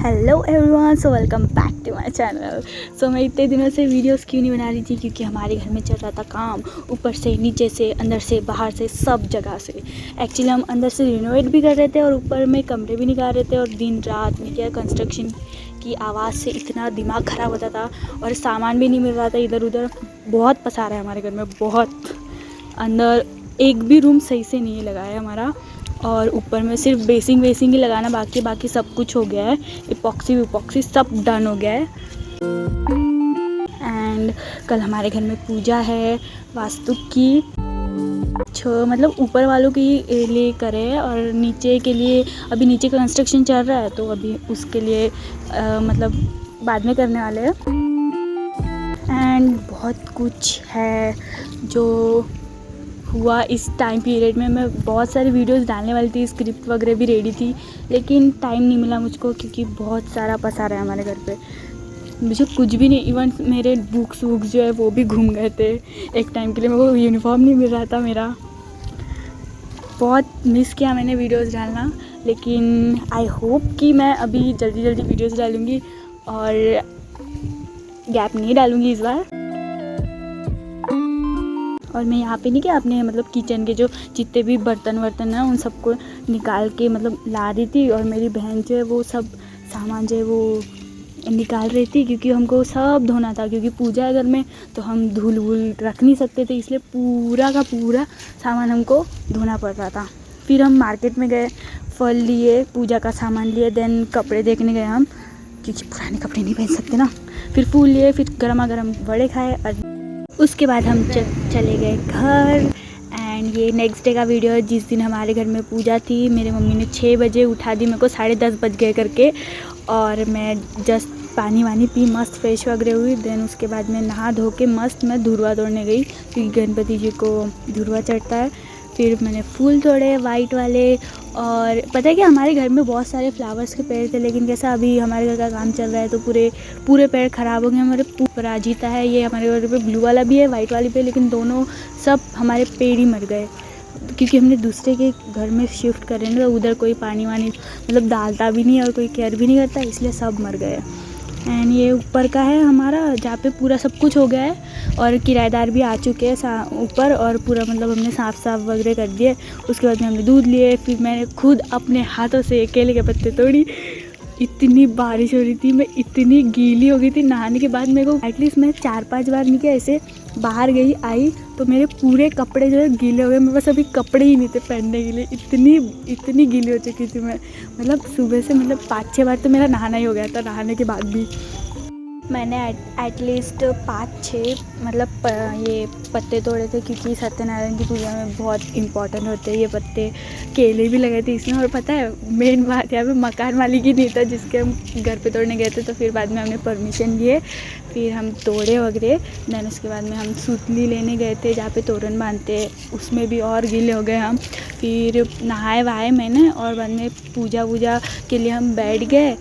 Hello everyone, so welcome back to my channel. So मैं इतने दिनों से वीडियोस क्यों नहीं बना रही थी, क्योंकि हमारे घर में चल रहा था काम, ऊपर से नीचे से अंदर से बाहर से सब जगह से। एक्चुअली हम अंदर से रिनोवेट भी कर रहे थे और ऊपर में कमरे भी निकाल रहे थे, और दिन रात में क्या कंस्ट्रक्शन की आवाज़ से इतना दिमाग ख़राब होता था और सामान भी नहीं मिल रहा था। इधर उधर बहुत पसारा है हमारे घर में, बहुत। अंदर एक भी रूम सही से नहीं लगा है हमारा, और ऊपर में सिर्फ बेसिंग ही लगाना बाकी सब कुछ हो गया है। इपॉक्सी सब डन हो गया है। एंड कल हमारे घर में पूजा है वास्तु की, मतलब ऊपर वालों के लिए करे, और नीचे के लिए अभी नीचे का कंस्ट्रक्शन चल रहा है, तो अभी उसके लिए मतलब बाद में करने वाले हैं। एंड बहुत कुछ है जो हुआ इस टाइम पीरियड में। मैं बहुत सारी वीडियोस डालने वाली थी, स्क्रिप्ट वगैरह भी रेडी थी, लेकिन टाइम नहीं मिला मुझको, क्योंकि बहुत सारा पसारा है हमारे घर पे। मुझे कुछ भी नहीं, इवन मेरे बुक्स जो है वो भी घूम गए थे एक टाइम के लिए। मेरे को यूनिफॉर्म नहीं मिल रहा था मेरा। बहुत मिस किया मैंने वीडियोस डालना, लेकिन आई होप कि मैं अभी जल्दी वीडियोस डालूँगी और गैप नहीं डालूँगी इस बार। और मैं यहाँ पे नहीं, कि अपने मतलब किचन के जो जितने भी बर्तन हैं उन सबको निकाल के मतलब ला रही थी, और मेरी बहन जो है वो सब सामान जो है वो निकाल रही थी, क्योंकि हमको सब धोना था, क्योंकि पूजा है घर में, तो हम धूल वूल रख नहीं सकते थे, इसलिए पूरा का पूरा सामान हमको धोना पड़ रहा था। फिर हम मार्केट में गए, फल लिए, पूजा का सामान लिए, देन कपड़े देखने गए हम, क्योंकि पुराने कपड़े नहीं पहन सकते ना। फिर फूल लिए, फिर गर्मा गर्म वड़े खाए, और उसके बाद हम चले गए घर। एंड ये नेक्स्ट डे का वीडियो है, जिस दिन हमारे घर में पूजा थी। मेरे मम्मी ने 6 बजे उठा दी मेरे को, 10:30 बज गए करके, और मैं जस्ट पानी वानी पी, मस्त फ्रेश वगैरह हुई। देन उसके बाद मैं नहा धो के मस्त मैं धुरवा तोड़ने गई, क्योंकि गणपति जी को धुरवा चढ़ता है। फिर मैंने फूल तोड़े वाइट वाले, और पता है कि हमारे घर में बहुत सारे फ्लावर्स के पेड़ थे, लेकिन कैसा अभी हमारे घर का काम चल रहा है तो पूरे पेड़ ख़राब हो गए हमारे। पराजिता है ये, हमारे घर पे ब्लू वाला भी है, वाइट वाली पे, लेकिन दोनों सब हमारे पेड़ ही मर गए, क्योंकि हमने दूसरे के घर में शिफ्ट करे ना, तो उधर कोई पानी वानी मतलब डालता भी नहीं और कोई केयर भी नहीं करता, इसलिए सब मर गए। एंड ये ऊपर का है हमारा, जहाँ पे पूरा सब कुछ हो गया है, और किराएदार भी आ चुके हैं ऊपर, और पूरा मतलब हमने साफ वगैरह कर दिए। उसके बाद में हमने दूध लिए, फिर मैंने खुद अपने हाथों से केले के पत्ते तोड़ी। इतनी बारिश हो रही थी, मैं इतनी गीली हो गई थी नहाने के बाद। मेरे को एटलीस्ट मैं 4-5 बार नहीं, ऐसे बाहर गई आई तो मेरे पूरे कपड़े जो है गीले हो गए। मेरे पास अभी कपड़े ही नहीं थे पहनने के लिए, इतनी गीली हो चुकी थी मैं। मतलब सुबह से मतलब 5-6 बार तो मेरा नहाना ही हो गया था, नहाने के बाद भी। मैंने एटलीस्ट 5-6 मतलब ये पत्ते तोड़े थे, क्योंकि सत्यनारायण की पूजा में बहुत इंपॉर्टेंट होते हैं ये पत्ते। केले भी लगे थे इसमें, और पता है मेन बात यहाँ पे मकान मालिक ही नहीं था जिसके हम घर पे तोड़ने गए थे, तो फिर बाद में हमने परमिशन लिए, फिर हम तोड़े वगैरह। देन उसके बाद में हम सूतली लेने गए थे, जहाँ पे तोरण बांधते हैं, उसमें भी और गीले हो गए हम। फिर नहाए वहाए मैंने, और बाद में पूजा वूजा के लिए हम बैठ गए।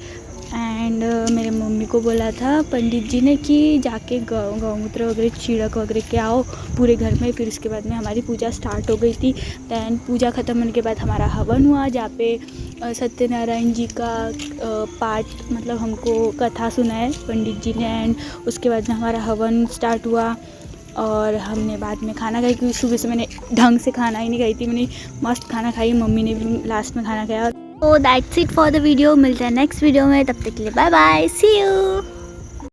एंड मेरे मम्मी को बोला था पंडित जी ने कि जाके गौमूत्र वगैरह छिड़क वगैरह के आओ पूरे घर में। फिर उसके बाद में हमारी पूजा स्टार्ट हो गई थी। दैन पूजा ख़त्म होने के बाद हमारा हवन हुआ, जहाँ पे सत्यनारायण जी का पाठ मतलब हमको कथा सुनाए पंडित जी ने। एंड उसके बाद में हमारा हवन स्टार्ट हुआ, और हमने बाद में खाना खाई, क्योंकि सुबह से मैंने ढंग से खाना ही नहीं खाई थी। मैंने मस्त खाना खाई, मम्मी ने भी लास्ट में खाना खाया। तो that's it for the video. मिलते हैं नेक्स्ट वीडियो में, तब तक के लिए बाय बाय, सी यू।